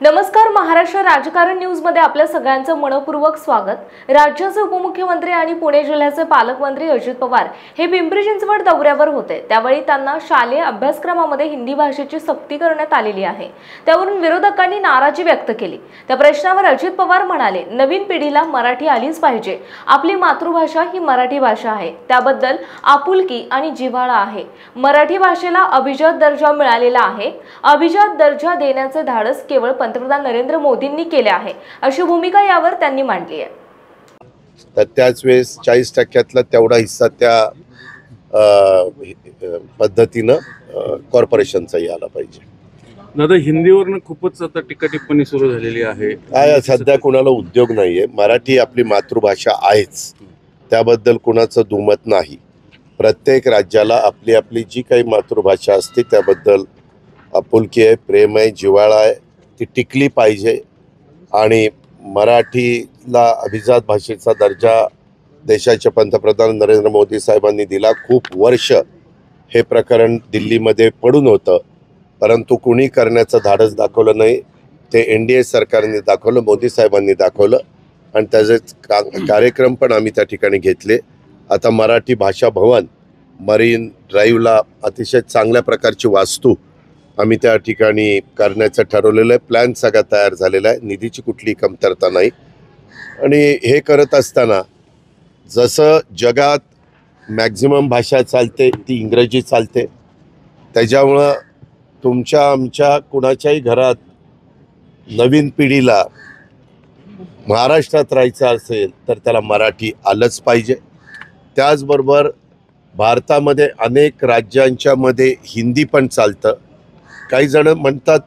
नमस्कार, महाराष्ट्र राजकारण न्यूज मध्ये आपल्या सगळ्यांचं मनपूर्वक स्वागत। राज्याचे उपमुख्यमंत्री आणि पुणे जिल्ह्याचे पालकमंत्री अजित पवार हे पिंपरी चिंचवड दौऱ्यावर होते। त्यावेळी त्यांना शालेय अभ्यासक्रमामध्ये हिंदी भाषेची सक्ती करण्यात आलेली आहे। त्यावरून विरोधकांनी नाराजी व्यक्त केली। त्या प्रश्नावर अजित पवार म्हणाले, नवीन पिढीला मराठी आलीच पाहिजे। आपली मातृभाषा ही मराठी भाषा आहे, त्याबद्दल आपुलकी आणि जिव्हाळा आहे। मराठी भाषेला अभिजात दर्जा मिळालेला आहे। अभिजात दर्जा देण्याचे धाडस केवळ पंतप्रधान नरेंद्र मोदींनी केले आहे, अशी भूमिका यावर त्यांनी मांडली आहे। तर त्याच वेळेस 40% तेवढा हिस्सा त्या पद्धतीनं कॉर्पोरेशनचाही आला पाहिजे। दादा, हिंदीवरनं खूपच आता टीका टिप्पणी सुरू झालेली आहे। काय सध्या कुणाला उद्योग नाहीये। मराठी आपली मातृभाषा आहेच, त्याबद्दल कुणाचं दुमत नाही। प्रत्येक राज्याला आपली आपली जी काही मातृभाषा असते त्याबद्दल आपुलकी आहे, प्रेम आहे, जिव्हाळा आहे, ती टिकली पाहिजे। आणि मराठीला अभिजात भाषेचा दर्जा देशाचे पंतप्रधान नरेंद्र मोदी साहेबांनी दिला। खूप वर्ष हे प्रकरण दिल्लीमध्ये पडून होतं, परंतु कुणी करण्याचं धाडस दाखवलं नाही। ते NDA सरकारने दाखवलं, मोदी साहेबांनी दाखवलं आणि त्याचे कार्यक्रम पण आम्ही त्या ठिकाणी घेतले। आता मराठी भाषा भवन मरीन ड्राईव्हला अतिशय चांगल्या प्रकारची वास्तू आम्ही त्या ठिकाणी करण्याचं ठरवलेलं आहे। प्लॅन सगळा तयार झालेला आहे, निधीची कुठली कमतरता नाही। आणि हे करत असताना जसं जगात मॅक्झिमम भाषा चालते ती इंग्रजी चालते, त्याच्यामुळं तुमच्या आमच्या कुणाच्याही घरात नवीन पिढीला महाराष्ट्रात राहायचं असेल तर त्याला मराठी आलंच पाहिजे। त्याचबरोबर भारतामध्ये अनेक राज्यांच्यामध्ये हिंदी पण चालतं। काही जण म्हणतात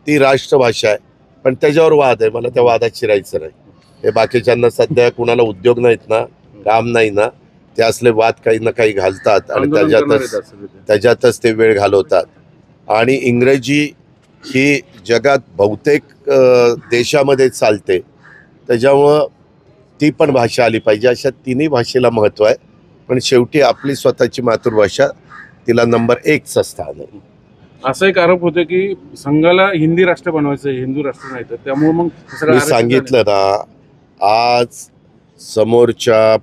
ती राष्ट्रभाषा आहे, पण त्याच्यावर वाद आहे। मला त्या वादात शिरायचं नाही। हे बाकीच्यांना सध्या कुणाला उद्योग नाहीत ना, काम नाही ना, ते असले वाद काही ना काही घालतात आणि त्याच्यातच ते वेळ घालवतात। आणि इंग्रजी ही जगात बहुतेक देशामध्ये चालते, त्याच्यामुळं ती पण भाषा आली पाहिजे। अशा तिन्ही भाषेला महत्त्व आहे, पण शेवटी आपली स्वतःची मातृभाषा तिला नंबर 1चं स्थान आहे। असा एक आरोप होतो की संघाला हिंदी राष्ट्र बनवायचं, हिंदू राष्ट्र नाही, तर त्यामुळे मग मी सांगितलं ना, आज समोरच्या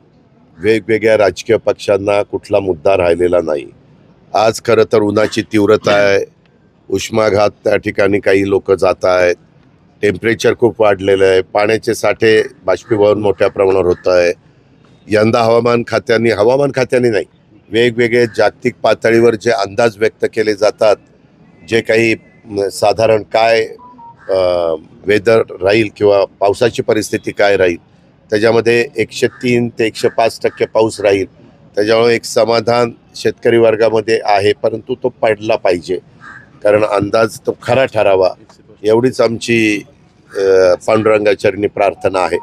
वेगवेगळ्या राजकीय पक्षांना कुठला मुद्दा राहिलेला नाही। आज खरं तर उन्हाची तीव्रता आहे, उष्माघात त्या ठिकाणी काही लोक जात आहेत, टेम्परेचर खूप वाढलेलं आहे, पाण्याचे साठे बाष्पीभवन मोठ्या प्रमाणावर होत आहे। यंदा हवामान खात्याने नाही, वेगवेगळे जागतिक पातळीवर जे अंदाज व्यक्त केले जातात, जे काही साधारण काय वेदर राहील किंवा पावसाची परिस्थिती काय राहील, त्याच्यामध्ये 103 ते 105% पाऊस राहील। त्याच्यामुळे एक समाधान शेतकरी वर्गामध्ये आहे, परंतु तो पडला पाहिजे, कारण अंदाज तो खरा ठरावा एवढीच आमची पांडुरंगाचरणी प्रार्थना आहे।